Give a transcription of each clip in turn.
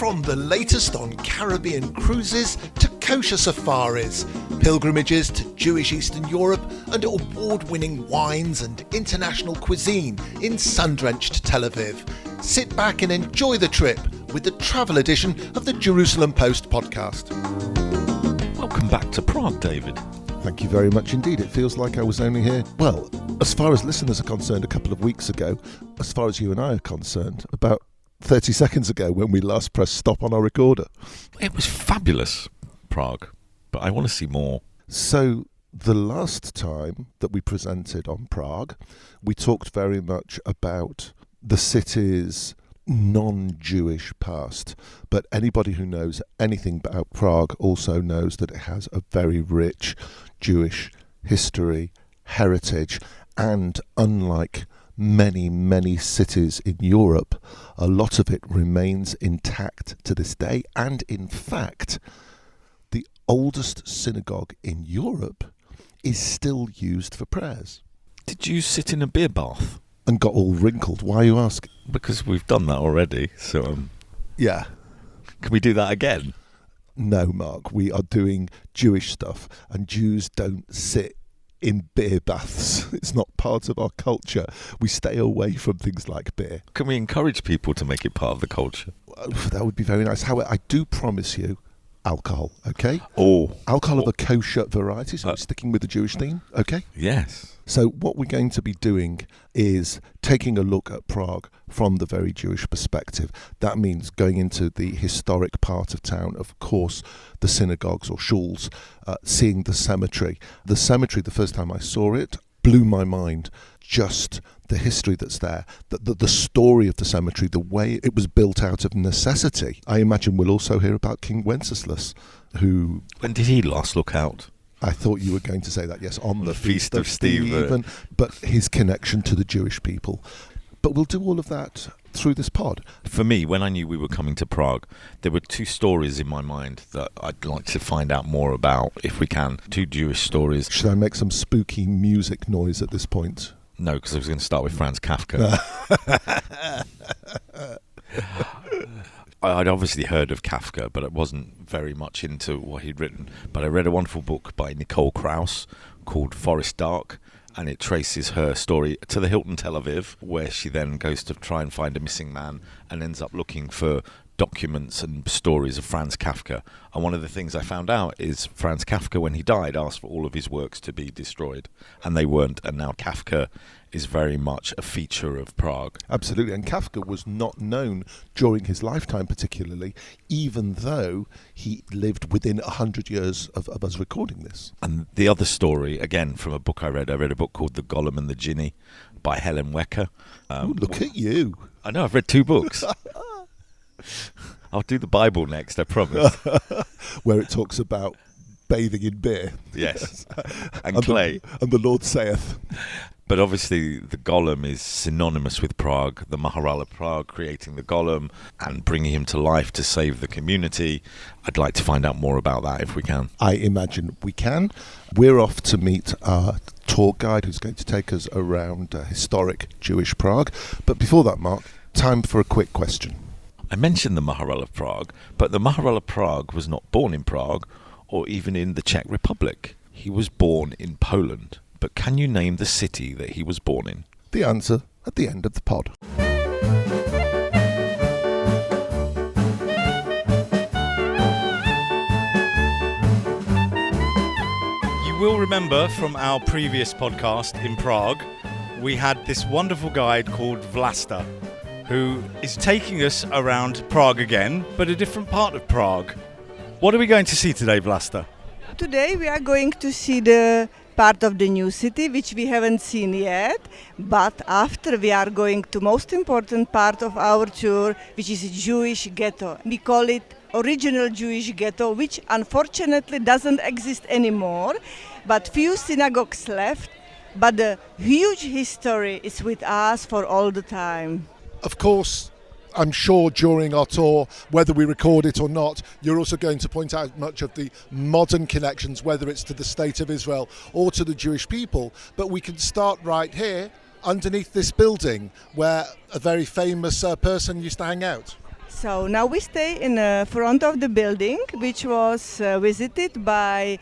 From the latest on Caribbean cruises to kosher safaris, pilgrimages to Jewish Eastern Europe and award-winning wines and international cuisine in sun-drenched Tel Aviv. Sit back and enjoy the trip with the travel edition of the Jerusalem Post podcast. Welcome back to Prague, David. Thank you very much indeed. It feels like I was only here, well, as far as listeners are concerned, a couple of weeks ago. As far as you and I are concerned, about 30 seconds ago when we last pressed stop on our recorder. It was fabulous, Prague, but I want to see more. So the last time that we presented on Prague, we talked very much about the city's non-Jewish past, but anybody who knows anything about Prague also knows that it has a very rich Jewish history, heritage, and unlike many, many cities in Europe, a lot of it remains intact to this day. And in fact, the oldest synagogue in Europe is still used for prayers. Did you sit in a beer bath? And got all wrinkled. Why, you ask? Because we've done that already, so... Yeah. Can we do that again? No, Mark, we are doing Jewish stuff, and Jews don't sit in beer baths. It's not part of our culture. We stay away from things like beer. Can we encourage people to make it part of the culture? That would be very nice. However, I do promise you alcohol, okay? Oh. Alcohol of a kosher variety, so we're sticking with the Jewish theme, okay? Yes. So what we're going to be doing is taking a look at Prague from the very Jewish perspective. That means going into the historic part of town, of course, the synagogues or shuls, seeing the cemetery. The cemetery, the first time I saw it, blew my mind. Just the history that's there, the story of the cemetery, the way it was built out of necessity. I imagine we'll also hear about King Wenceslas, who... When did he last look out? I thought you were going to say that, yes, on the Feast of Stephen, but his connection to the Jewish people. But we'll do all of that through this pod. For me, when I knew we were coming to Prague, there were two stories in my mind that I'd like to find out more about, if we can. Two Jewish stories. Should I make some spooky music noise at this point? No, because I was going to start with Franz Kafka. I'd obviously heard of Kafka, but I wasn't very much into what he'd written. But I read a wonderful book by Nicole Krauss called Forest Dark, and it traces her story to the Hilton Tel Aviv, where she then goes to try and find a missing man and ends up looking for documents and stories of Franz Kafka. And one of the things I found out is Franz Kafka, when he died, asked for all of his works to be destroyed, and they weren't. And now Kafka is very much a feature of Prague. Absolutely, and Kafka was not known during his lifetime particularly, even though he lived within 100 years of us recording this. And the other story, again, from a book I read a book called The Golem and the Jinni by Helen Wecker. Ooh, look at you. I know, I've read two books. I'll do the Bible next, I promise. Where it talks about bathing in beer. Yes, and clay. And the Lord saith. But obviously the Golem is synonymous with Prague, the Maharal of Prague creating the Golem and bringing him to life to save the community. I'd like to find out more about that if we can. I imagine we can. We're off to meet our tour guide who's going to take us around historic Jewish Prague. But before that, Mark, time for a quick question. I mentioned the Maharal of Prague, but the Maharal of Prague was not born in Prague or even in the Czech Republic. He was born in Poland. But can you name the city that he was born in? The answer at the end of the pod. You will remember from our previous podcast in Prague, we had this wonderful guide called Vlasta, who is taking us around Prague again, but a different part of Prague. What are we going to see today, Vlasta? Today we are going to see the part of the new city, which we haven't seen yet, but after we are going to most important part of our tour, which is a Jewish ghetto. We call it original Jewish ghetto, which unfortunately doesn't exist anymore, but few synagogues left, but the huge history is with us for all the time. Of course, I'm sure during our tour, whether we record it or not, you're also going to point out much of the modern connections, whether it's to the State of Israel or to the Jewish people. But we can start right here, underneath this building, where a very famous person used to hang out. So now we stay in front of the building, which was visited by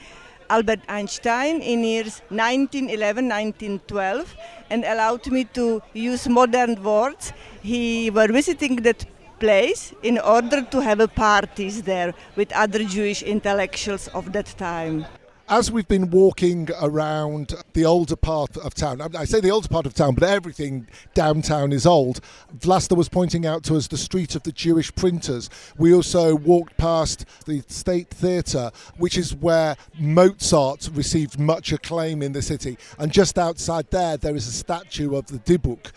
Albert Einstein in years 1911, 1912, and allowed me to use modern words. He were visiting that place in order to have parties there with other Jewish intellectuals of that time. As we've been walking around the older part of town, I say the older part of town, but everything downtown is old. Vlasta was pointing out to us the street of the Jewish printers. We also walked past the State Theatre, which is where Mozart received much acclaim in the city. And just outside there is a statue of the Dibuk.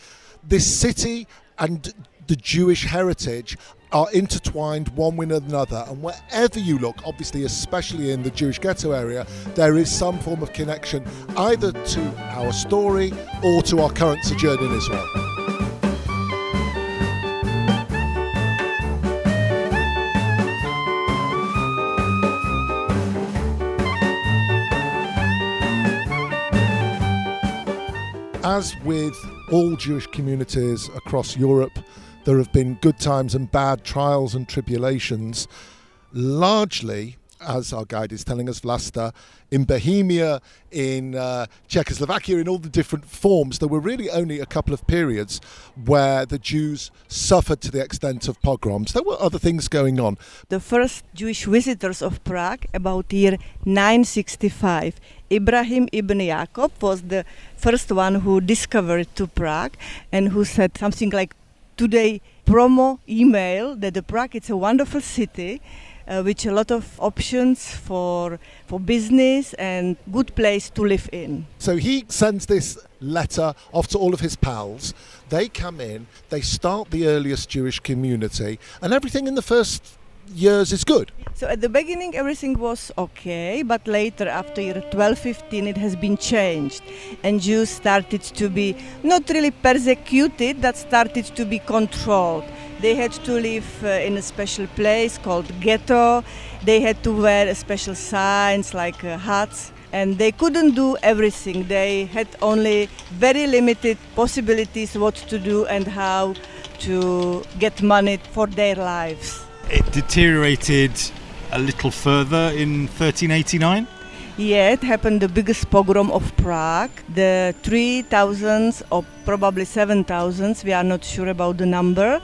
This city and the Jewish heritage are intertwined one with another, and wherever you look, obviously especially in the Jewish ghetto area, there is some form of connection either to our story or to our current sojourn in Israel. As with all Jewish communities across Europe, there have been good times and bad trials and tribulations. Largely, as our guide is telling us, Vlasta, in Bohemia, in Czechoslovakia, in all the different forms, there were really only a couple of periods where the Jews suffered to the extent of pogroms. There were other things going on. The first Jewish visitors of Prague, about year 965, Ibrahim ibn Jacob was the first one who discovered to Prague and who said something like, today promo email that the Prague is a wonderful city with a lot of options for business and good place to live in. So he sends this letter off to all of his pals. They come in, they start the earliest Jewish community, and everything in the first years is good. So at the beginning everything was okay, but later after year 1215 it has been changed and Jews started to be not really persecuted, that started to be controlled. They had to live in a special place called ghetto. They had to wear special signs like hats, and they couldn't do everything. They had only very limited possibilities what to do and how to get money for their lives. It deteriorated a little further in 1389? Yeah, it happened the biggest pogrom of Prague. The 3,000 or probably 7,000, we are not sure about the number,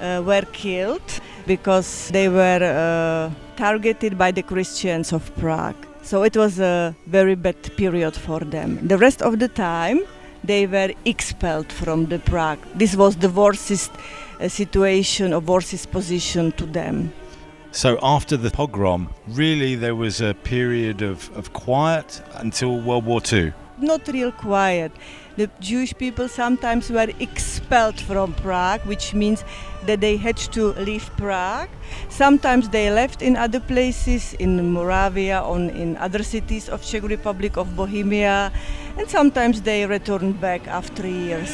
were killed because they were targeted by the Christians of Prague. So it was a very bad period for them. The rest of the time they were expelled from the Prague. This was the worstest situation or worstest position to them. So after the pogrom, really there was a period of quiet until World War II? Not real quiet. The Jewish people sometimes were expelled from Prague, which means that they had to leave Prague. Sometimes they left in other places, in Moravia or in other cities of Czech Republic, of Bohemia, and sometimes they returned back after years.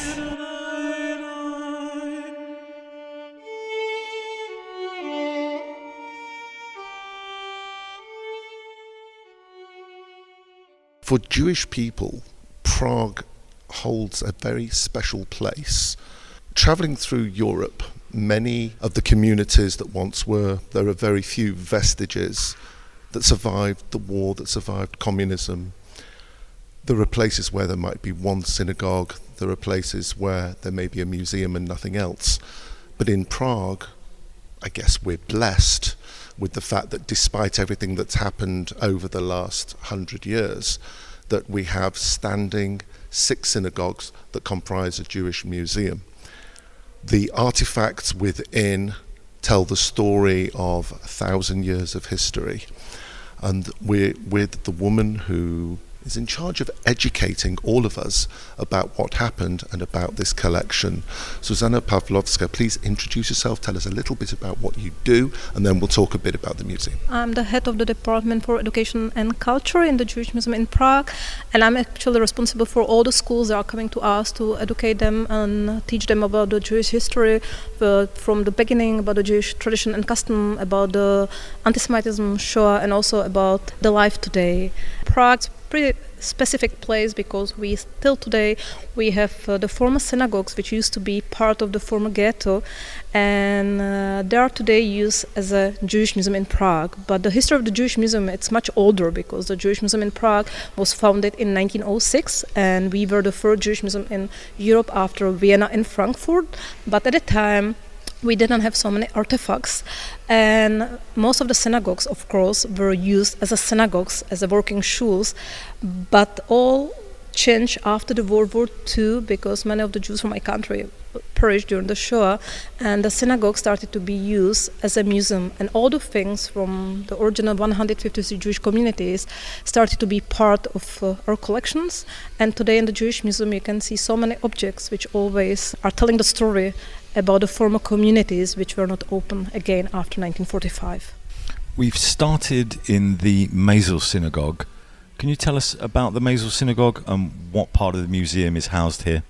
For Jewish people, Prague holds a very special place. Travelling through Europe, many of the communities that once were, there are very few vestiges that survived the war, that survived communism. There are places where there might be one synagogue, there are places where there may be a museum and nothing else. But in Prague, I guess we're blessed with the fact that despite everything that's happened over the last 100 years, that we have standing 6 synagogues that comprise a Jewish museum. The artifacts within tell the story of 1,000 years of history, and we're with the woman who is in charge of educating all of us about what happened and about this collection. Zuzana Pavlovska, please introduce yourself, tell us a little bit about what you do, and then we'll talk a bit about the museum. I'm the head of the Department for Education and Culture in the Jewish Museum in Prague, and I'm actually responsible for all the schools that are coming to us to educate them and teach them about the Jewish history from the beginning, about the Jewish tradition and custom, about the anti-Semitism, Shoah, and also about the life today. Prague's pretty specific place because we still today we have the former synagogues which used to be part of the former ghetto, and they are today used as a Jewish museum in Prague. But the history of the Jewish museum, it's much older because the Jewish museum in Prague was founded in 1906, and we were the first Jewish museum in Europe after Vienna and Frankfurt. But at the time we didn't have so many artifacts, and most of the synagogues, of course, were used as a synagogues, as a working shuls, but all changed after the World War II because many of the Jews from my country perished during the Shoah, and the synagogue started to be used as a museum, and all the things from the original 153 Jewish communities started to be part of our collections. And today in the Jewish Museum you can see so many objects which always are telling the story about the former communities which were not open again after 1945. We've started in the Maisel Synagogue. Can you tell us about the Maisel Synagogue and what part of the museum is housed here?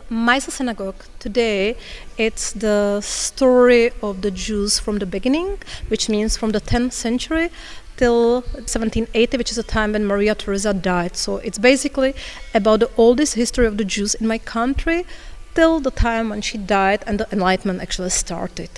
Maisel Synagogue today, it's the story of the Jews from the beginning, which means from the 10th century till 1780, which is the time when Maria Theresa died. So it's basically about the oldest history of the Jews in my country till the time when she died and the Enlightenment actually started.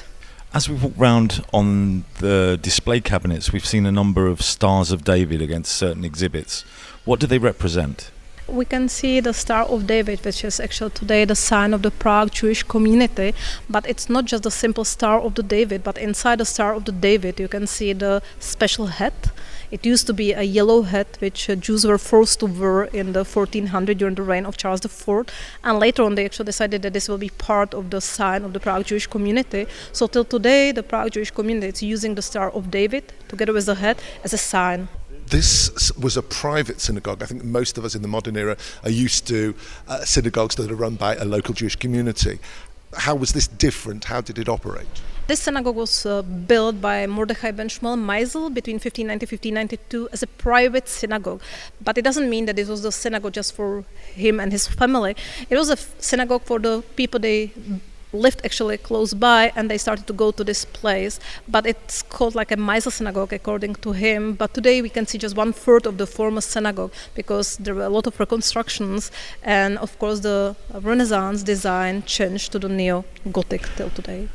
As we've walked round on the display cabinets, we've seen a number of Stars of David against certain exhibits. What do they represent? We can see the Star of David, which is actually today the sign of the Prague Jewish community, but it's not just the simple Star of the David, but inside the Star of the David you can see the special hat. It used to be a yellow hat which Jews were forced to wear in the 1400 during the reign of Charles IV, and later on they actually decided that this will be part of the sign of the Prague Jewish community. So till today the Prague Jewish community is using the Star of David together with the hat as a sign. This was a private synagogue. I think most of us in the modern era are used to synagogues that are run by a local Jewish community. How was this different? How did it operate? This synagogue was built by Mordechai ben Shmuel Maisel between 1590 and 1592 as a private synagogue. But it doesn't mean that it was the synagogue just for him and his family. It was a synagogue for the people they lived actually close by, and they started to go to this place. But it's called like a Maisel synagogue according to him. But today we can see just 1/3 of the former synagogue because there were a lot of reconstructions, and of course the Renaissance design changed to the neo-Gothic till today.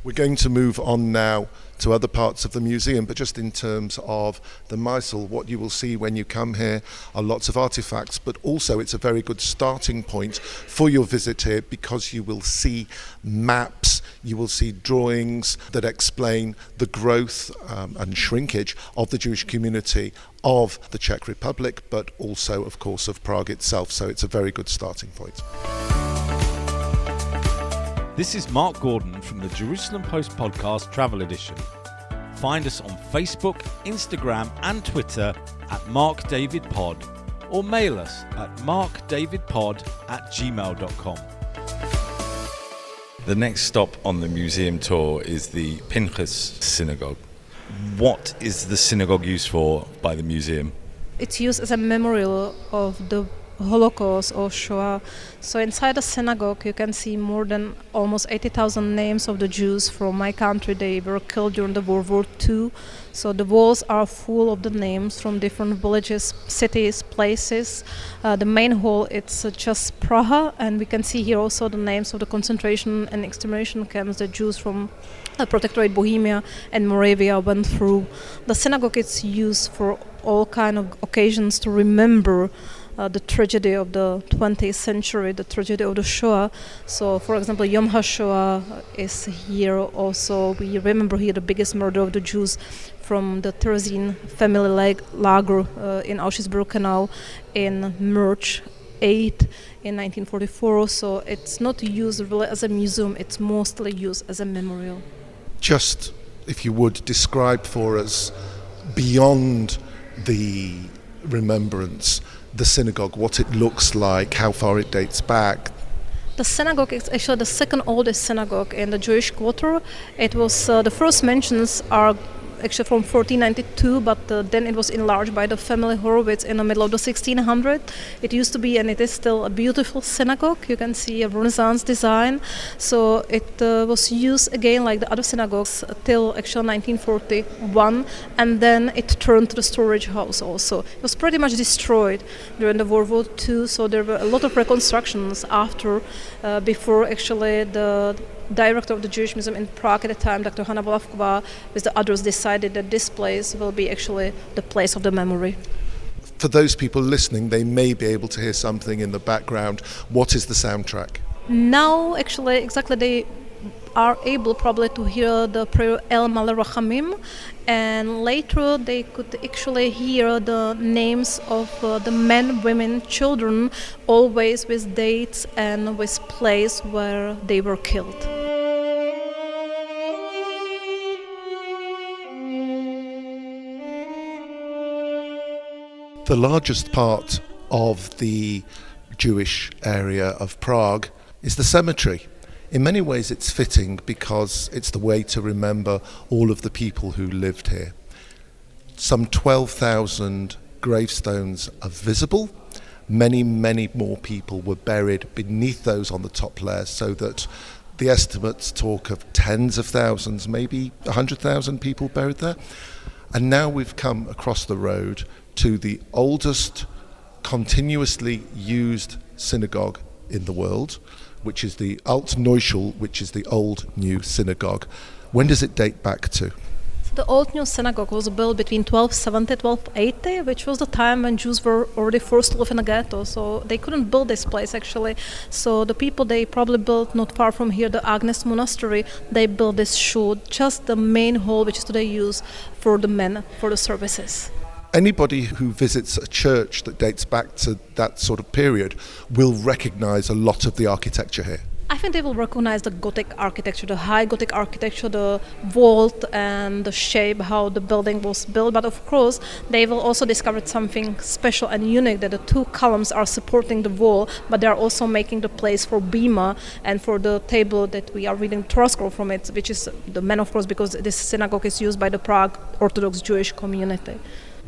We're going to move on now to other parts of the museum, but just in terms of the Maisel, what you will see when you come here are lots of artifacts, but also it's a very good starting point for your visit here because you will see maps, you will see drawings that explain the growth and shrinkage of the Jewish community of the Czech Republic, but also, of course, of Prague itself. So it's a very good starting point. This is Mark Gordon from the Jerusalem Post Podcast Travel Edition. Find us on Facebook, Instagram and Twitter at MarkDavidPod, or mail us at markdavidpod@gmail.com. The next stop on the museum tour is the Pinkas Synagogue. What is the synagogue used for by the museum? It's used as a memorial of the Holocaust or Shoah. So inside the synagogue you can see more than almost 80,000 names of the Jews from my country. They were killed during the World War II. So the walls are full of the names from different villages, cities, places. The main hall, it's just Praha, and we can see here also the names of the concentration and extermination camps the Jews from Protectorate Bohemia and Moravia went through. The synagogue is used for all kind of occasions to remember the tragedy of the 20th century, the tragedy of the Shoah. So, for example, Yom HaShoah is here also. We remember here the biggest murder of the Jews from the Terezin family lager in Auschwitz-Birkenau in March 8 in 1944. So it's not used really as a museum, it's mostly used as a memorial. Just, if you would, describe for us, beyond the remembrance, the synagogue, what it looks like, how far it dates back. The synagogue is actually the second oldest synagogue in the Jewish quarter. It was the first mentions are actually from 1492, but then it was enlarged by the family Horowitz in the middle of the 1600s. It used to be, and it is still, a beautiful synagogue. You can see a Renaissance design. So it was used again like the other synagogues till actually 1941, and then it turned to the storage house also. It was pretty much destroyed during the World War II, so there were a lot of reconstructions before actually the director of the Jewish Museum in Prague at the time, Dr. Hanna Volavková, with the others decided that this place will be actually the place of the memory. For those people listening, they may be able to hear something in the background. What is the soundtrack? Now, actually, exactly, they are able probably to hear the prayer El Maleh Rachamim, and later they could actually hear the names of the men, women, children, always with dates and with place where they were killed. The largest part of the Jewish area of Prague is the cemetery. In many ways it's fitting because it's the way to remember all of the people who lived here. Some 12,000 gravestones are visible. Many, many more people were buried beneath those on the top layer, so that the estimates talk of tens of thousands, maybe 100,000 people buried there. And now we've come across the road to the oldest continuously used synagogue in the world, which is the Old-New Synagogue, which is the Old-New Synagogue. When does it date back to? The Old-New Synagogue was built between 1270 and 1280, which was the time when Jews were already forced to live in a ghetto, so they couldn't build this place actually. So the people, they probably built not far from here the Agnes Monastery. They built this shul, just the main hall which is today used for the men, for the services. Anybody who visits a church that dates back to that sort of period will recognize a lot of the architecture here. I think they will recognize the Gothic architecture, the high Gothic architecture, the vault and the shape, how the building was built. But of course, they will also discover something special and unique, that the two columns are supporting the wall, but they are also making the place for bima and for the table that we are reading Torah scroll from it, which is the men, of course, because this synagogue is used by the Prague Orthodox Jewish community.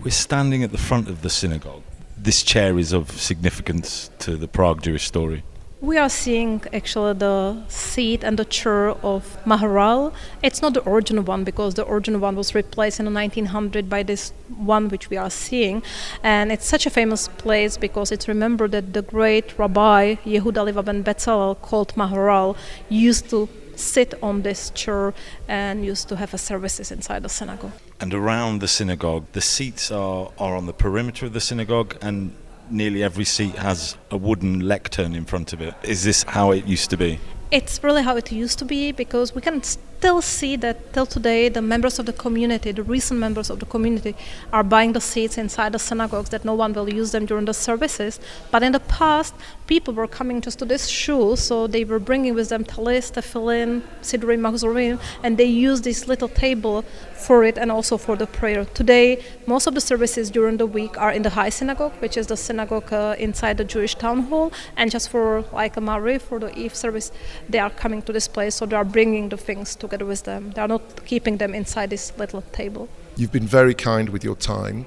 We're standing at the front of the synagogue. This chair is of significance to the Prague Jewish story. We are seeing actually the seat and the chair of Maharal. It's not the original one, because the original one was replaced in the 1900 by this one which we are seeing. And it's such a famous place because it's remembered that the great Rabbi Yehuda Levi ben Betzalel, called Maharal, used to sit on this chair and used to have a services inside the synagogue. And around the synagogue, the seats are on the perimeter of the synagogue, and nearly every seat has a wooden lectern in front of it. Is this how it used to be? It's really how it used to be, because we can still see that till today the members of the community, the recent members of the community, are buying the seats inside the synagogues, that no one will use them during the services. But in the past, people were coming just to this shul, so they were bringing with them talis, tefillin, siddurim, machzorim, and they used this little table for it and also for the prayer. Today, most of the services during the week are in the High Synagogue, which is the synagogue inside the Jewish town hall, and just for like a Mariv, for the Eve service, they are coming to this place, so they are bringing the things together with them. They are not keeping them inside this little table. You've been very kind with your time.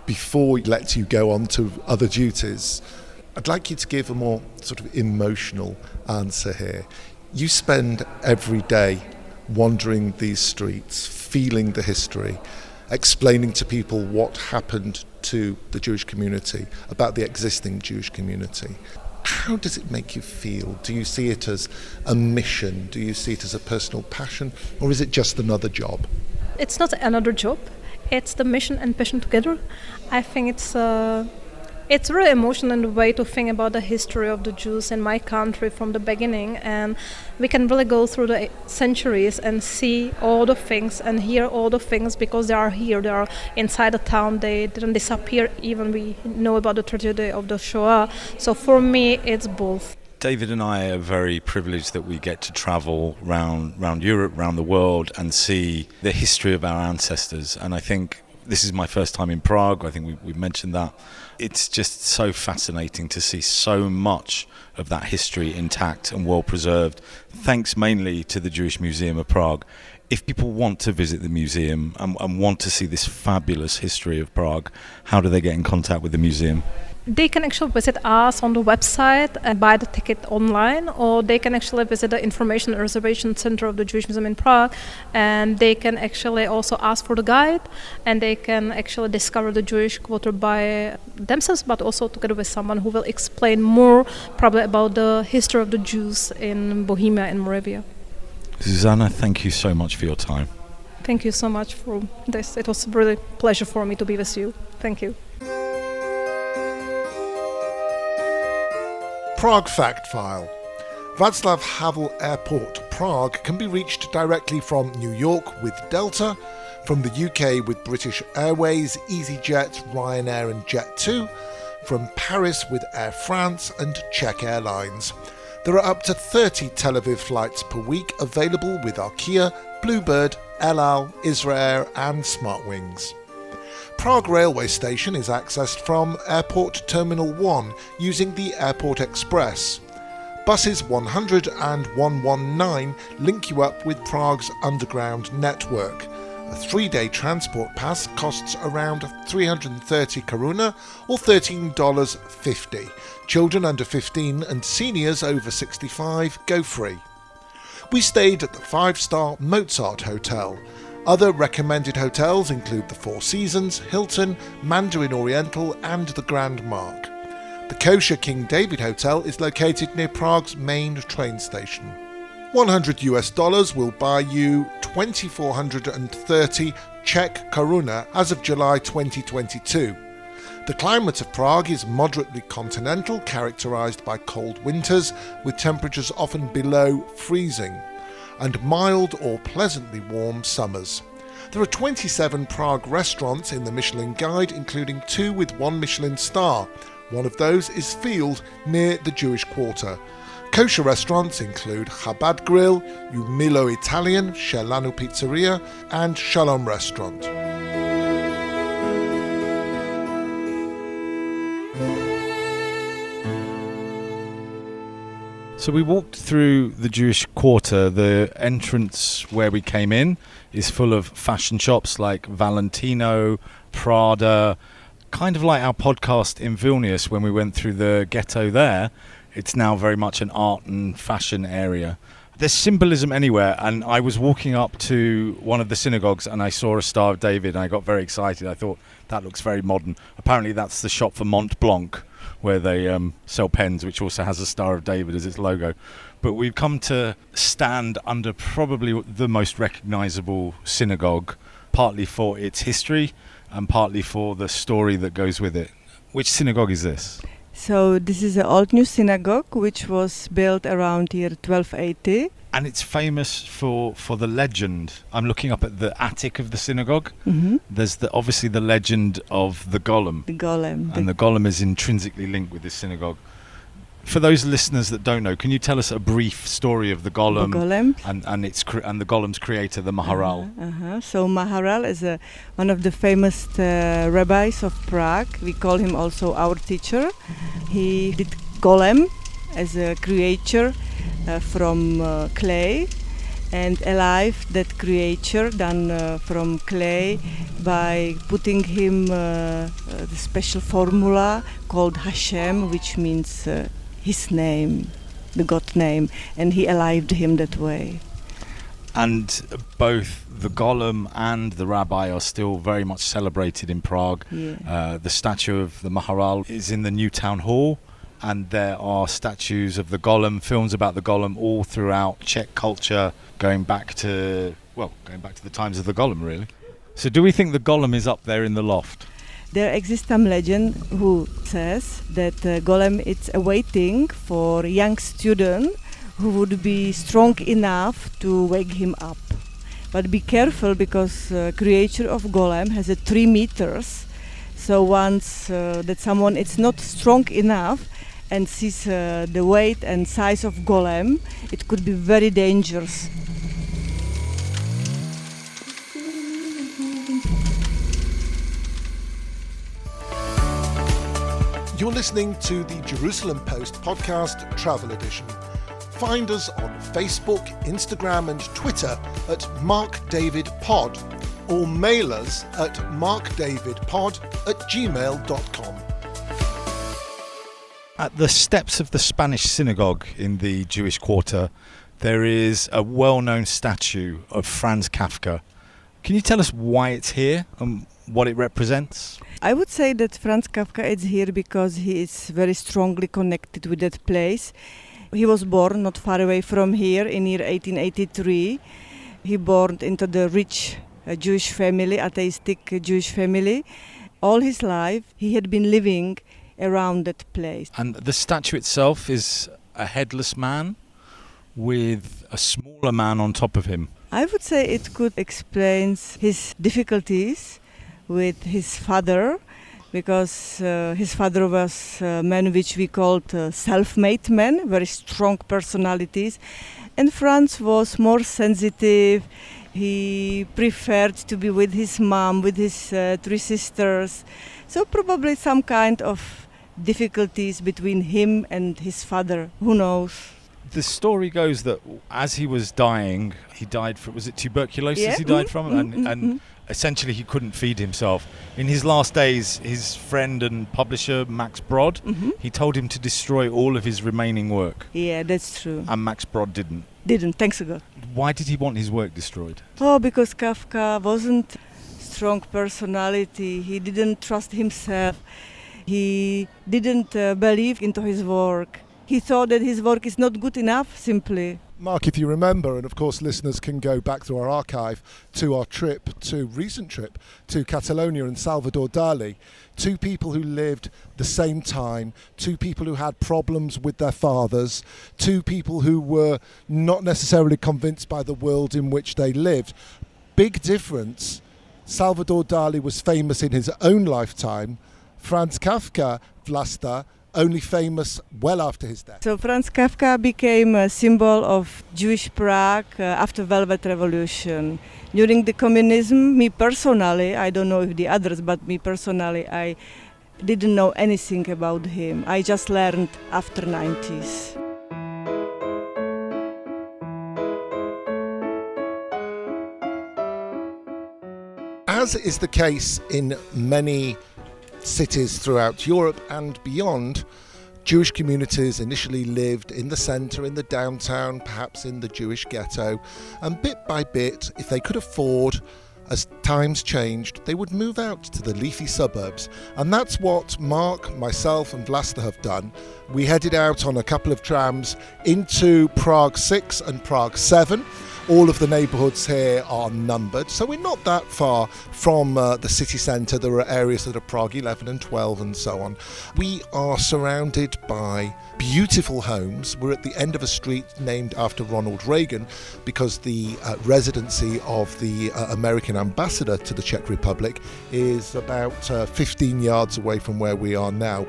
Before we let you go on to other duties, I'd like you to give a more sort of emotional answer here. You spend every day wandering these streets, feeling the history, explaining to people what happened to the Jewish community, about the existing Jewish community. How does it make you feel? Do you see it as a mission? Do you see it as a personal passion? Or is it just another job? It's not another job. It's the mission and passion together. I think it's really emotional in the way to think about the history of the Jews in my country from the beginning, and we can really go through the centuries and see all the things and hear all the things, because they are here, they are inside the town, they didn't disappear. Even we know about the tragedy of the Shoah. So for me, it's both. David and I are very privileged that we get to travel round Europe, around the world, and see the history of our ancestors. And I think this is my first time in Prague. I think we've mentioned that. It's just so fascinating to see so much of that history intact and well preserved, thanks mainly to the Jewish Museum of Prague. If people want to visit the museum and want to see this fabulous history of Prague, how do they get in contact with the museum? They can actually visit us on the website and buy the ticket online, or they can actually visit the information and reservation center of the Jewish Museum in Prague, and they can actually also ask for the guide, and they can actually discover the Jewish quarter by themselves, but also together with someone who will explain more probably about the history of the Jews in Bohemia and Moravia. Susanna, thank you so much for your time. Thank you so much for this. It was really a pleasure for me to be with you. Thank you. Prague Fact File. Václav Havel Airport, Prague, can be reached directly from New York with Delta, from the UK with British Airways, EasyJet, Ryanair and Jet2, from Paris with Air France and Czech Airlines. There are up to 30 Tel Aviv flights per week available with Arkia, Bluebird, El Al, Israel and Smartwings. Prague railway station is accessed from Airport Terminal 1 using the Airport Express. Buses 100 and 119 link you up with Prague's underground network. A 3-day transport pass costs around 330 koruna or $13.50. Children under 15 and seniors over 65 go free. We stayed at the 5-star Mozart Hotel. Other recommended hotels include the Four Seasons, Hilton, Mandarin Oriental and the Grand Mark. The kosher King David Hotel is located near Prague's main train station. $100 will buy you 2,430 Czech koruna as of July 2022. The climate of Prague is moderately continental, characterised by cold winters with temperatures often below freezing, and mild or pleasantly warm summers. There are 27 Prague restaurants in the Michelin Guide, including 2 with 1 Michelin star. One of those is Field, near the Jewish Quarter. Kosher restaurants include Chabad Grill, Umilo Italian, Shelanu Pizzeria and Shalom Restaurant. So we walked through the Jewish Quarter. The entrance where we came in is full of fashion shops like Valentino, Prada, kind of like our podcast in Vilnius when we went through the ghetto there. It's now very much an art and fashion area. There's symbolism anywhere, and I was walking up to one of the synagogues and I saw a Star of David and I got very excited. I thought, that looks very modern. Apparently that's the shop for Mont Blanc, where they sell pens, which also has a Star of David as its logo. But we've come to stand under probably the most recognisable synagogue, partly for its history and partly for the story that goes with it. Which synagogue is this? So this is the Old-New Synagogue, which was built around year 1280. And it's famous for the legend. I'm looking up at the attic of the synagogue. Mm-hmm. There's obviously the legend of the Golem. The Golem. And the Golem is intrinsically linked with this synagogue. For those listeners that don't know, can you tell us a brief story of the Golem, and the Golem's creator, the Maharal? So Maharal is one of the famous rabbis of Prague. We call him also our teacher. He did Golem as a creature from clay, and alive that creature done from clay by putting him the special formula called Hashem, which means his name, the God name, and he alived him that way. And both the Golem and the rabbi are still very much celebrated in Prague. Yeah. The statue of the Maharal is in the new town hall, and there are statues of the Golem, films about the Golem all throughout Czech culture, going back to the times of the Golem, really. So do we think the Golem is up there in the loft? There exists some legend who says that Golem is awaiting for young student who would be strong enough to wake him up. But be careful, because creature of Golem has 3 meters. So once that someone is not strong enough and sees the weight and size of Golem, it could be very dangerous. You're listening to the Jerusalem Post podcast Travel Edition. find us on Facebook, Instagram and Twitter at MarkDavidPod, or mail us at markdavidpod@gmail.com. At the steps of the Spanish Synagogue in the Jewish Quarter, there is a well-known statue of Franz Kafka. Can you tell us why it's here and what it represents? I would say that Franz Kafka is here because he is very strongly connected with that place. He was born not far away from here in year 1883. He born into the rich Jewish family, atheistic Jewish family. All his life he had been living around that place. And the statue itself is a headless man with a smaller man on top of him. I would say it could explain his difficulties with his father, because his father was a man which we called self-made man, very strong personalities, and Franz was more sensitive. He preferred to be with his mom, with his three sisters, so probably some kind of difficulties between him and his father, who knows. The story goes that as he was dying, he died from, was it tuberculosis Yeah. he died from? And essentially he couldn't feed himself. In his last days, his friend and publisher, Max Brod, he told him to destroy all of his remaining work. Yeah, that's true. And Max Brod didn't. Didn't, thanks a God. Why did he want his work destroyed? Oh, because Kafka wasn't strong personality. He didn't trust himself. He didn't believe into his work. He thought that his work is not good enough, simply. Mark, if you remember, and of course listeners can go back through our archive to our recent trip to Catalonia and Salvador Dali, two people who lived the same time, two people who had problems with their fathers, two people who were not necessarily convinced by the world in which they lived. Big difference. Salvador Dali was famous in his own lifetime. Franz Kafka, Vlasta, only famous well after his death. So Franz Kafka became a symbol of Jewish Prague after Velvet Revolution. During the communism, me personally, I don't know if the others, but me personally, I didn't know anything about him. I just learned after 90s. As is the case in many cities throughout Europe and beyond, Jewish communities initially lived in the centre, in the downtown, perhaps in the Jewish ghetto, and bit by bit, if they could afford, as times changed, they would move out to the leafy suburbs. And that's what Mark, myself and Vlasta have done. We headed out on a couple of trams into Prague 6 and Prague 7. All of the neighbourhoods here are numbered, so we're not that far from the city centre. There are areas that are Prague 11 and 12 and so on. We are surrounded by beautiful homes. We're at the end of a street named after Ronald Reagan because the residency of the American ambassador to the Czech Republic is about 15 yards away from where we are now.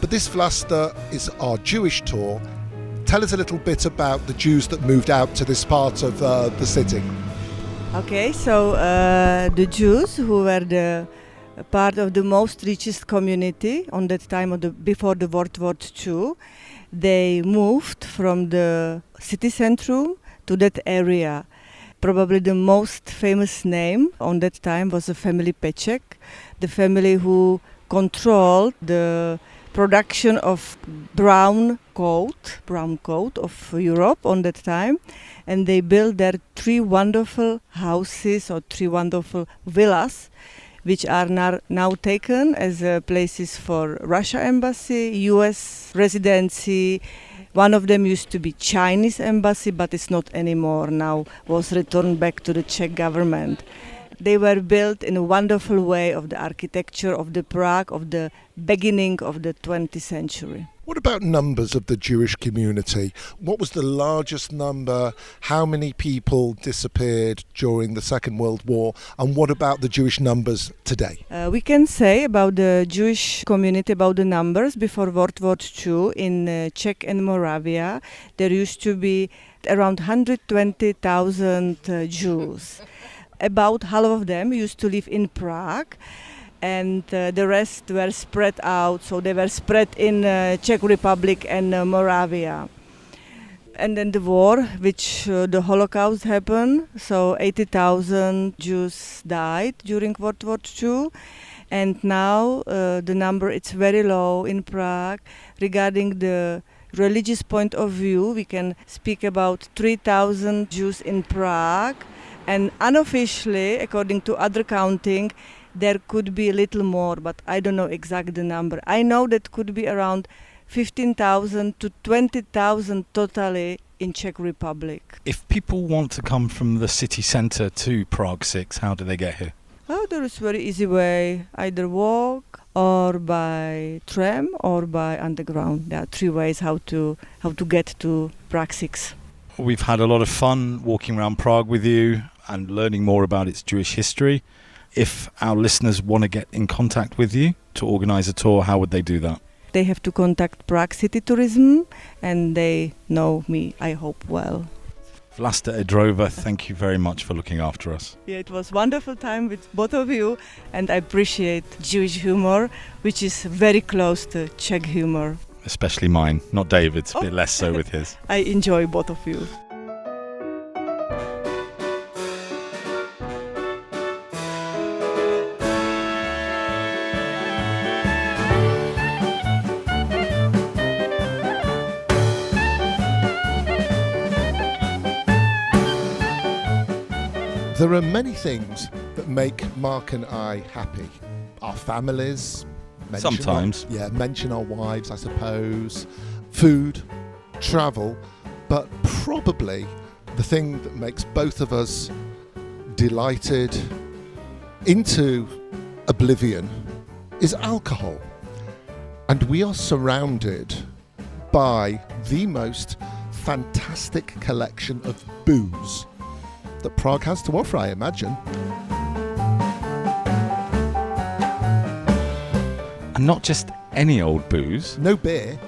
But this Vlasta is our Jewish tour. Tell us a little bit about the Jews that moved out to this part of the city. Okay, so the Jews who were the part of the most richest community on that time before the World War II, they moved from the city centrum to that area. Probably the most famous name on that time was the family Peček, the family who controlled the production of brown coat of Europe on that time, and they built their three wonderful houses or three wonderful villas, which are now taken as places for Russia embassy, US residency. One of them used to be Chinese embassy, but it's not anymore. Now was returned back to the Czech government. They were built in a wonderful way of the architecture of the Prague of the beginning of the 20th century. What about numbers of the Jewish community? What was the largest number? How many people disappeared during the Second World War? And what about the Jewish numbers today? We can say about the Jewish community, about the numbers before World War II in Czech and Moravia, there used to be around 120,000 Jews. About half of them used to live in Prague, and the rest were spread out, so they were spread in Czech Republic and Moravia. And then the war, which the Holocaust happened, so 80,000 Jews died during World War II. And now the number is very low in Prague. Regarding the religious point of view, we can speak about 3,000 Jews in Prague. And unofficially, according to other counting, there could be a little more, but I don't know exactly the number. I know that could be around 15,000 to 20,000 totally in Czech Republic. If people want to come from the city centre to Prague 6, how do they get here? Oh, there is very easy way, either walk or by tram or by underground. There are 3 ways how to get to Prague 6. We've had a lot of fun walking around Prague with you and learning more about its Jewish history. If our listeners want to get in contact with you to organise a tour, how would they do that? They have to contact Prague City Tourism, and they know me, I hope, well. Vlasta Edrova, thank you very much for looking after us. Yeah, it was wonderful time with both of you, and I appreciate Jewish humor, which is very close to Czech humor. Especially mine, not David's, a bit less so with his. I enjoy both of you. There are many things that make Mark and I happy. Our families. Sometimes. Mention our wives, I suppose. Food, travel. But probably the thing that makes both of us delighted into oblivion is alcohol. And we are surrounded by the most fantastic collection of booze that Prague has to offer, I imagine. And not just any old booze. No beer.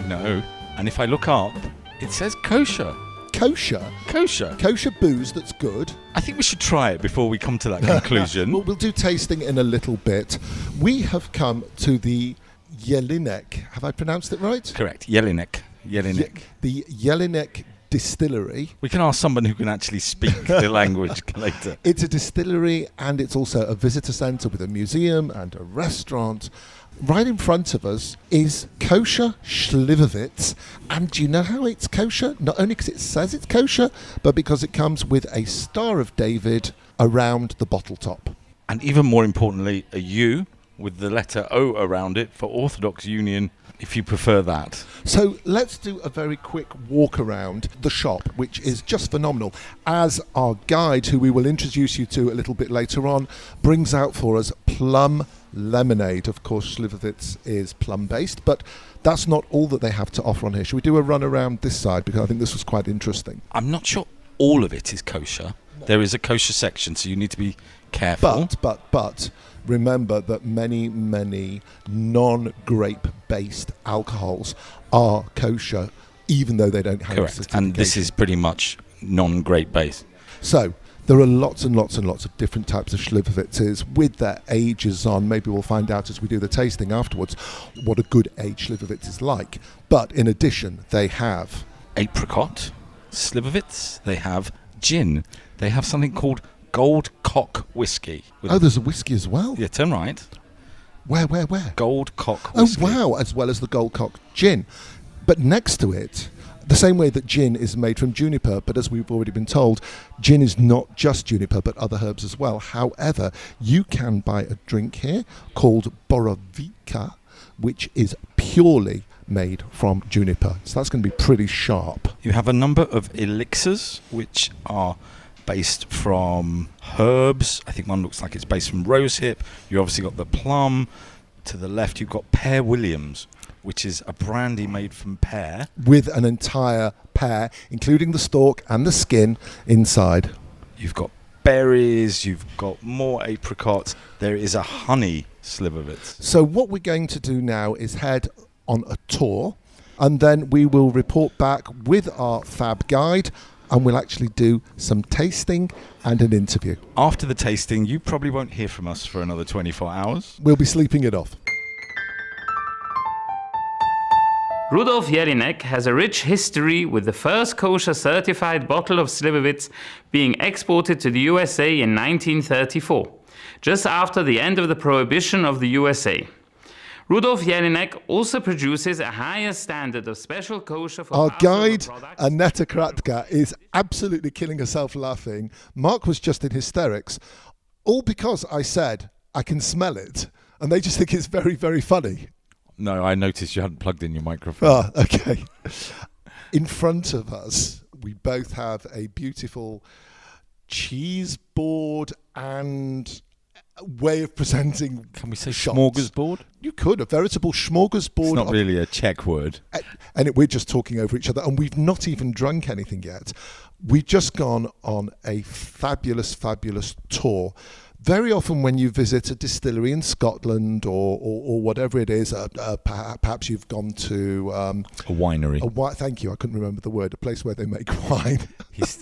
No. And if I look up, it says kosher. Kosher? Kosher. Kosher booze that's good. I think we should try it before we come to that conclusion. Well, we'll do tasting in a little bit. We have come to the Jelinek. Have I pronounced it right? Correct. Jelinek. The Jelinek Distillery. We can ask someone who can actually speak the language later. It's a distillery, and it's also a visitor centre with a museum and a restaurant. Right in front of us is kosher slivovitz. And do you know how it's kosher? Not only because it says it's kosher, but because it comes with a Star of David around the bottle top. And even more importantly, a U with the letter O around it for Orthodox Union, if you prefer that. So let's do a very quick walk around the shop, which is just phenomenal, as our guide, who we will introduce you to a little bit later on, brings out for us plum lemonade. Of course, slivovitz is plum-based, but that's not all that they have to offer on here. Should we do a run around this side? Because I think this was quite interesting. I'm not sure all of it is kosher. No. There is a kosher section, so you need to be careful. But remember that many non-grape based alcohols are kosher, even though they don't have correct. And this is pretty much non-grape based. So there are lots and lots of different types of slivovitz with their ages on. Maybe we'll find out as we do the tasting afterwards what a good age slivovitz is like. But in addition, they have apricot slivovitz. They have gin. They have something called Gold Cock whiskey. Oh, there's a whiskey as well? Yeah, turn right. Where? Gold Cock whiskey. Oh, wow, as well as the Gold Cock gin. But next to it, the same way that gin is made from juniper, but as we've already been told, gin is not just juniper, but other herbs as well. However, you can buy a drink here called Borovica, which is purely made from juniper. So that's going to be pretty sharp. You have a number of elixirs, which are based from herbs. I think one looks like it's based from rosehip. You obviously got the plum. To the left, you've got Pear Williams, which is a brandy made from pear. With an entire pear, including the stalk and the skin inside. You've got berries, you've got more apricots. There is a honey slivovitz. So what we're going to do now is head on a tour, and then we will report back with our fab guide, and we'll actually do some tasting and an interview. After the tasting, you probably won't hear from us for another 24 hours. We'll be sleeping it off. Rudolf Jelinek has a rich history, with the first kosher certified bottle of slivovitz being exported to the USA in 1934, just after the end of the prohibition of the USA. Rudolf Jelinek also produces a higher standard of special kosher for Our Passover guide, products. Annetta Kratka, is absolutely killing herself laughing. Mark was just in hysterics, all because I said, I can smell it. And they just think it's very, very funny. No, I noticed you hadn't plugged in your microphone. Ah, okay. In front of us, we both have a beautiful cheese board and way of presenting. Can we say shots. smorgasbord? You could, a veritable smorgasbord. It's not really a Czech word. And we're just talking over each other, and we've not even drunk anything yet. We've just gone on a fabulous, fabulous tour. Very often when you visit a distillery in Scotland or whatever it is, perhaps you've gone to... A winery. Thank you, I couldn't remember the word. A place where they make wine.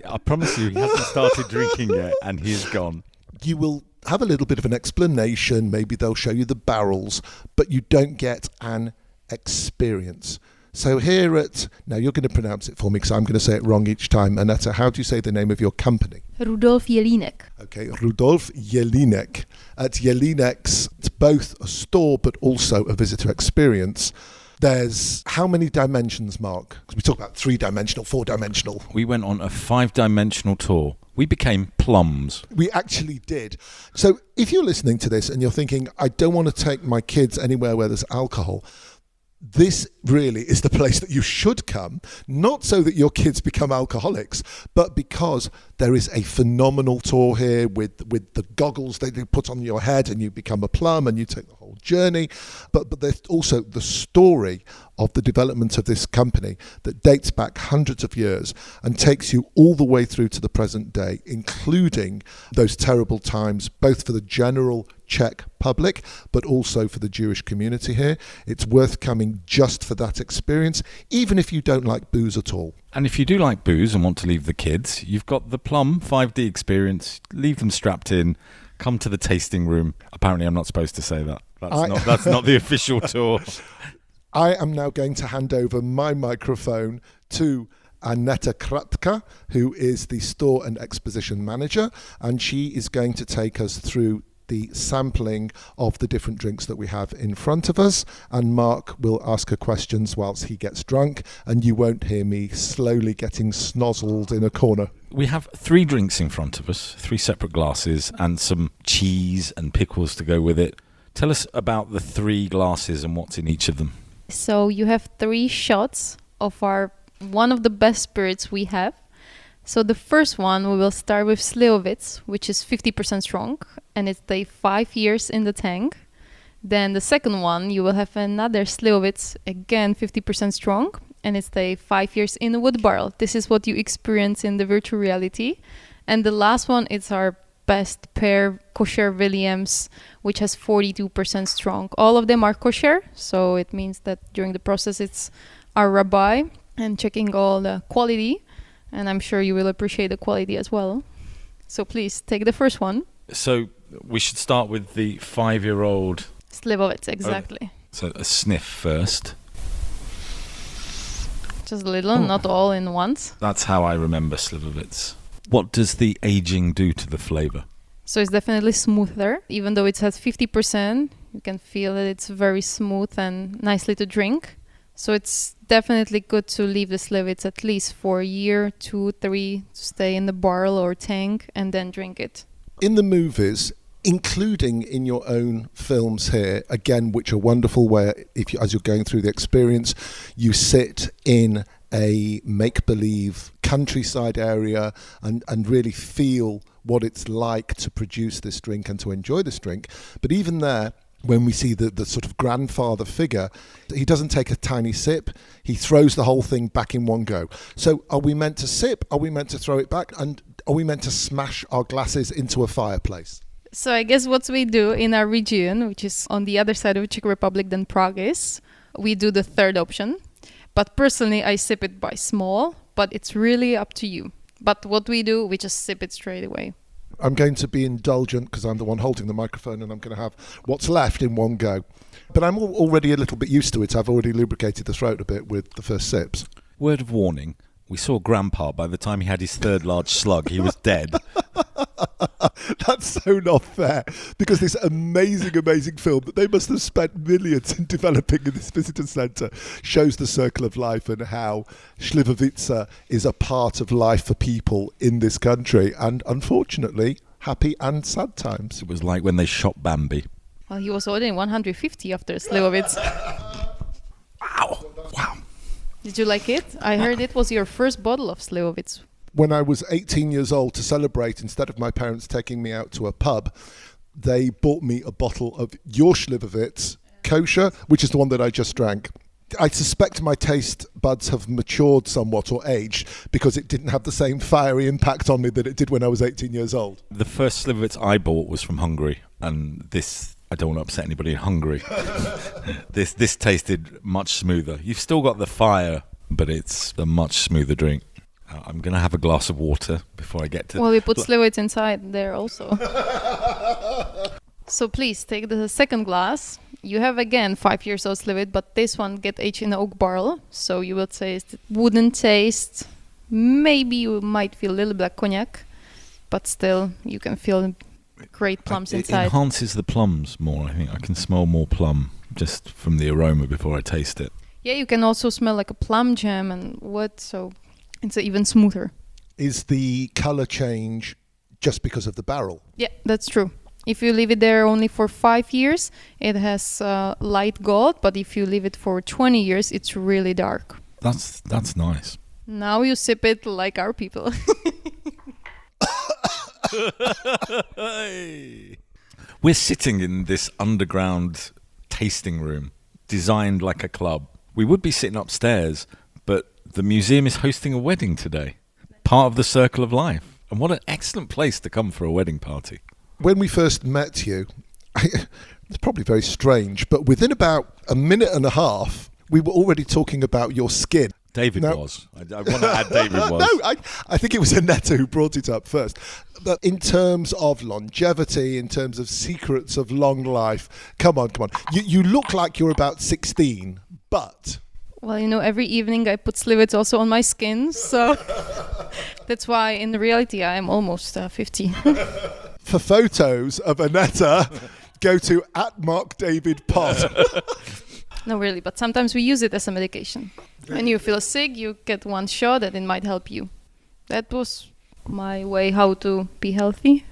I promise you, he hasn't started drinking yet, and he's gone. You will have a little bit of an explanation. Maybe they'll show you the barrels, but you don't get an experience. So here at... Now, you're going to pronounce it for me because I'm going to say it wrong each time. Annetta, how do you say the name of your company? Rudolf Jelinek. Okay, Rudolf Jelinek. At Jelinek's, it's both a store but also a visitor experience. There's how many dimensions, Mark? Because we talk about 3-dimensional, 4-dimensional. We went on a 5-dimensional tour. We became plums. We actually did. So if you're listening to this and you're thinking, I don't want to take my kids anywhere where there's alcohol, this really is the place that you should come, not so that your kids become alcoholics, but because there is a phenomenal tour here with the goggles they put on your head and you become a plum and you take the whole journey. But there's also the story of the development of this company that dates back hundreds of years and takes you all the way through to the present day, including those terrible times, both for the general Czech public, but also for the Jewish community here. It's worth coming just for that experience, even if you don't like booze at all. And if you do like booze and want to leave the kids, you've got the Plum 5D experience. Leave them strapped in. Come to the tasting room. Apparently, I'm not supposed to say that. That's not the official tour. I am now going to hand over my microphone to Annetta Kratka, who is the store and exposition manager, and she is going to take us through the sampling of the different drinks that we have in front of us, and Mark will ask her questions whilst he gets drunk, and you won't hear me slowly getting snozzled in a corner. We have 3 drinks in front of us, 3 separate glasses, and some cheese and pickles to go with it. Tell us about the 3 glasses and what's in each of them. So you have 3 shots of one of the best spirits we have. So the first one, we will start with slivovitz, which is 50% strong, and it stays 5 years in the tank. Then the second one, you will have another slivovitz, again 50% strong, and it stays 5 years in a wood barrel. This is what you experience in the virtual reality. And the last one, it's our best pair, kosher Williams, which has 42% strong. All of them are kosher, so it means that during the process it's our rabbi and checking all the quality. And I'm sure you will appreciate the quality as well. So please, take the first one. So we should start with the 5-year-old. Slivovitz, exactly. So a sniff first. Just a little, not all in once. That's how I remember slivovitz. What does the aging do to the flavour? So it's definitely smoother. Even though it has 50%, you can feel that it's very smooth and nicely to drink. So it's definitely good to leave the slivovitz at least for a year, 2, 3, to stay in the barrel or tank and then drink it. In the movies, including in your own films here, again, which are wonderful, where as you're going through the experience, you sit in a make-believe countryside area and really feel what it's like to produce this drink and to enjoy this drink. But even there, when we see the sort of grandfather figure, he doesn't take a tiny sip, he throws the whole thing back in one go. So are we meant to sip? Are we meant to throw it back? And are we meant to smash our glasses into a fireplace? So I guess what we do in our region, which is on the other side of the Czech Republic than Prague is, we do the third option. But personally, I sip it by small, but it's really up to you. But what we do, we just sip it straight away. I'm going to be indulgent because I'm the one holding the microphone and I'm going to have what's left in one go. But I'm already a little bit used to it. I've already lubricated the throat a bit with the first sips. Word of warning, we saw Grandpa. By the time he had his third large slug, he was dead. That's so not fair, because this amazing, amazing film that they must have spent millions in developing in this visitor centre shows the circle of life and how slivovitz is a part of life for people in this country, and unfortunately, happy and sad times. It was like when they shot Bambi. Well, he was already 150 after slivovitz. Wow. Did you like it? I heard it was your first bottle of slivovitz. When I was 18 years old, to celebrate, instead of my parents taking me out to a pub, they bought me a bottle of your slivovitz, kosher, which is the one that I just drank. I suspect my taste buds have matured somewhat or aged because it didn't have the same fiery impact on me that it did when I was 18 years old. The first slivovitz I bought was from Hungary, and this, I don't want to upset anybody in Hungary, this tasted much smoother. You've still got the fire, but it's a much smoother drink. I'm going to have a glass of water before I get to... Well, we put slivovitz inside there also. So please take the second glass. You have again 5 years old slivovitz, but this one get aged in oak barrel, so you will taste wooden taste. Maybe you might feel a little black cognac, but still you can feel great plums inside. It enhances the plums more. I think I can smell more plum just from the aroma before I taste it. Yeah, you can also smell like a plum jam and wood, so it's even smoother. Is the colour change just because of the barrel? Yeah, that's true. If you leave it there only for 5 years, it has light gold, but if you leave it for 20 years, it's really dark. That's nice. Now you sip it like our people. We're sitting in this underground tasting room designed like a club. We would be sitting upstairs, but the museum is hosting a wedding today, part of the circle of life. And what an excellent place to come for a wedding party. When we first met you, it's probably very strange, but within about a minute and a half, we were already talking about your skin. David was. I want to add David was. No, I think it was Annetta who brought it up first. But in terms of longevity, in terms of secrets of long life, come on. You look like you're about 16, but... Well, you know, every evening I put slivovitz also on my skin, so that's why in reality I am almost 50. For photos of Annetta, go to @MarkDavidPod. No, really, but sometimes we use it as a medication. When you feel sick, you get one shot and it might help you. That was my way how to be healthy.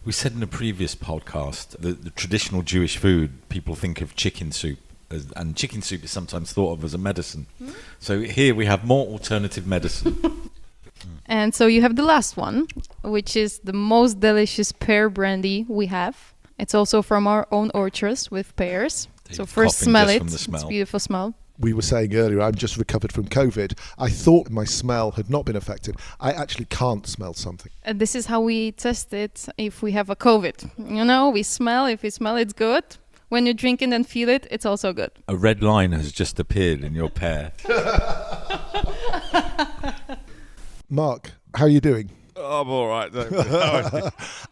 We said in a previous podcast, the traditional Jewish food, people think of chicken soup. And chicken soup is sometimes thought of as a medicine. So here we have more alternative medicine. And so you have the last one, which is the most delicious pear brandy we have. It's also from our own orchards with pears. So first smell it. It's a beautiful smell. We were saying earlier, I'm just recovered from COVID. I thought my smell had not been affected. I actually can't smell something. And this is how we test it if we have a COVID. You know, we smell. If we smell, it's good. When you drink it and feel it, it's also good. A red line has just appeared in your pear. Mark, how are you doing? I'm all right.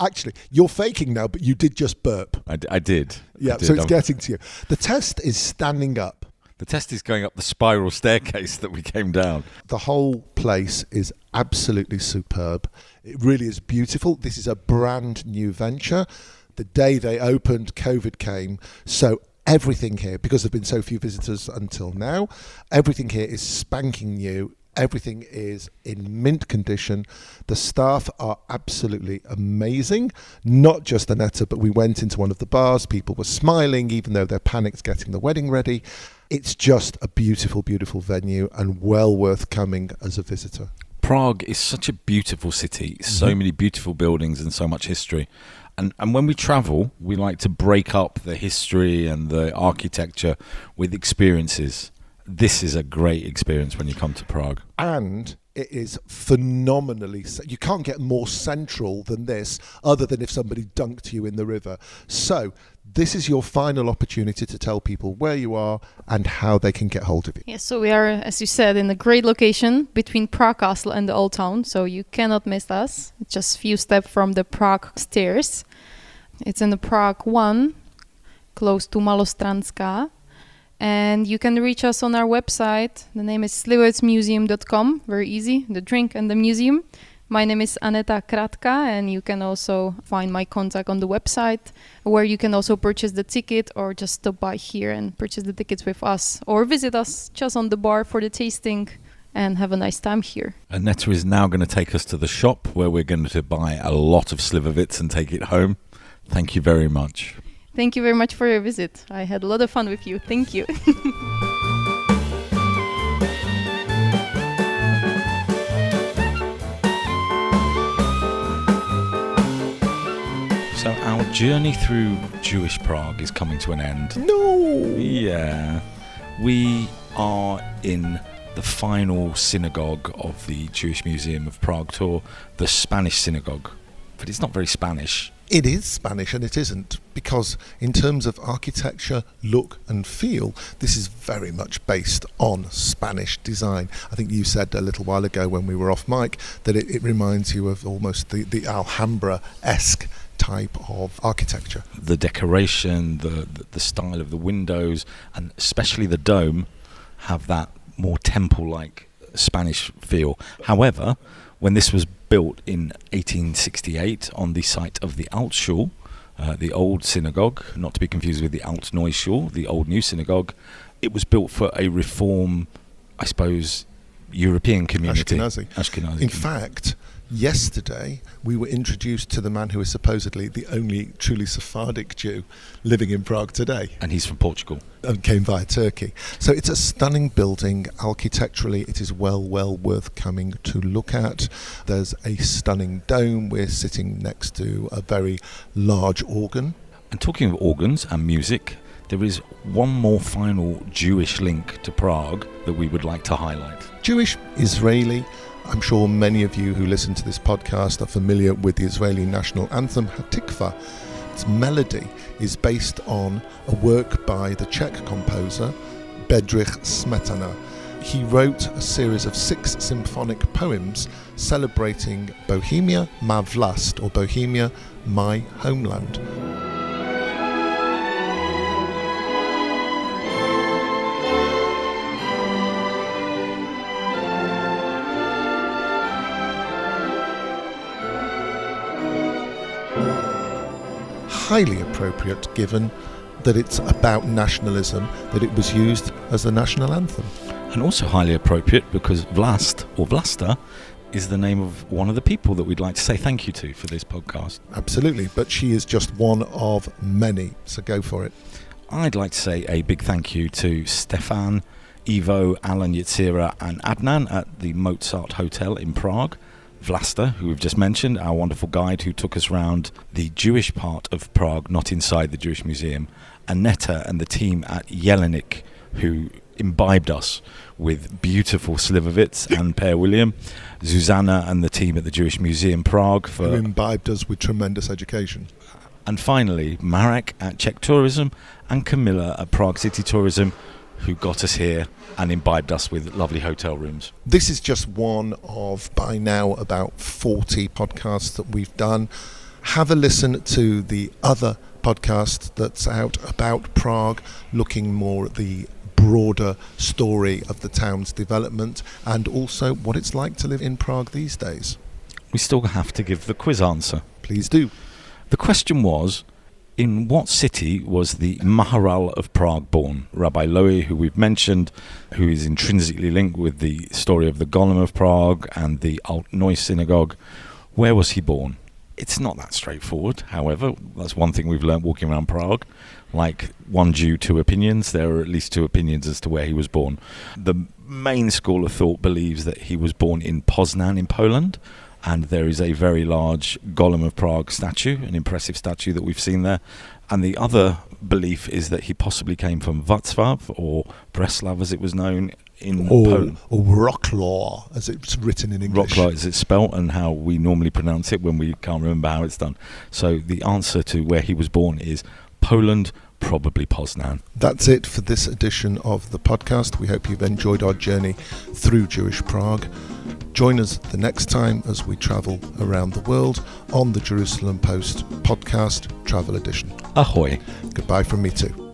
Actually, you're faking now, but you did just burp. I did. Yeah, so it's getting to you. The test is standing up. The test is going up the spiral staircase that we came down. The whole place is absolutely superb. It really is beautiful. This is a brand new venture. The day they opened, COVID came. So everything here, because there have been so few visitors until now, everything here is spanking new. Everything is in mint condition. The staff are absolutely amazing. Not just Annetta, but we went into one of the bars. People were smiling, even though they're panicked getting the wedding ready. It's just a beautiful, beautiful venue and well worth coming as a visitor. Prague is such a beautiful city. So many beautiful buildings and so much history. And when we travel, we like to break up the history and the architecture with experiences. This is a great experience when you come to Prague. And It is phenomenally. You can't get more central than this, other than if somebody dunked you in the river. So this is your final opportunity to tell people where you are and how they can get hold of you. Yes, so we are, as you said, in a great location between Prague Castle and the Old Town, so you cannot miss us. It's just a few steps from the Prague stairs. It's in the Prague 1, close to Malostranska. And you can reach us on our website. The name is slivovitzmuseum.com. Very easy, the drink and the museum. My name is Aneta Kratka, and you can also find my contact on the website, where you can also purchase the ticket or just stop by here and purchase the tickets with us, or visit us just on the bar for the tasting and have a nice time here. Aneta is now going to take us to the shop where we're going to buy a lot of slivovitz and take it home. Thank you very much. Thank you very much for your visit. I had a lot of fun with you. Thank you. So our journey through Jewish Prague is coming to an end. No! Yeah. We are in the final synagogue of the Jewish Museum of Prague tour, the Spanish Synagogue. But it's not very Spanish. It is Spanish and it isn't, because in terms of architecture, look and feel, this is very much based on Spanish design. I think you said a little while ago when we were off mic that it reminds you of almost the Alhambra-esque type of architecture. The decoration, the style of the windows, and especially the dome, have that more temple-like Spanish feel. However, when this was built in 1868 on the site of the Altschule, the old synagogue, not to be confused with the Old-New Synagogue, the Old-New Synagogue, it was built for a reform, I suppose, European community. Ashkenazi. In fact, yesterday we were introduced to the man who is supposedly the only truly Sephardic Jew living in Prague today. And he's from Portugal. And came via Turkey. So it's a stunning building. Architecturally, it is well worth coming to look at. There's a stunning dome. We're sitting next to a very large organ. And talking of organs and music, there is one more final Jewish link to Prague that we would like to highlight. Jewish, Israeli. I'm sure many of you who listen to this podcast are familiar with the Israeli national anthem, Hatikvah. Its melody is based on a work by the Czech composer Bedřich Smetana. He wrote a series of 6 symphonic poems celebrating Bohemia, má vlast, or Bohemia, my homeland. Highly appropriate given that it's about nationalism, that it was used as the national anthem. And also highly appropriate because Vlast, or Vlasta, is the name of one of the people that we'd like to say thank you to for this podcast. Absolutely, but she is just one of many, so go for it. I'd like to say a big thank you to Stefan, Ivo, Alan, Yitzira and Adnan at the Mozart Hotel in Prague. Vlasta, who we've just mentioned, our wonderful guide who took us round the Jewish part of Prague, not inside the Jewish Museum. Aneta and the team at Jelenik, who imbibed us with beautiful slivovitz and Per William. Zuzana and the team at the Jewish Museum Prague who imbibed us with tremendous education. And finally, Marek at Czech Tourism and Camilla at Prague City Tourism, who got us here and imbibed us with lovely hotel rooms. This is just one of, by now, about 40 podcasts that we've done. Have a listen to the other podcast that's out about Prague, looking more at the broader story of the town's development and also what it's like to live in Prague these days. We still have to give the quiz answer. Please do. The question was, in what city was the Maharal of Prague born? Rabbi Lowy, who we've mentioned, who is intrinsically linked with the story of the Golem of Prague and the Old-New Synagogue. Where was he born? It's not that straightforward, however. That's one thing we've learned walking around Prague. Like one Jew, 2 opinions. There are at least 2 opinions as to where he was born. The main school of thought believes that he was born in Poznan in Poland, and there is a very large Golem of Prague statue, an impressive statue that we've seen there. And the other belief is that he possibly came from Wrocław, or Breslav as it was known in Poland. Or Wrocław, as it's written in English. Wrocław as it's spelt and how we normally pronounce it when we can't remember how it's done. So the answer to where he was born is Poland, probably Poznan. That's it for this edition of the podcast. We hope you've enjoyed our journey through Jewish Prague. Join us the next time as we travel around the world on the Jerusalem Post podcast travel edition. Ahoy. Goodbye from me too.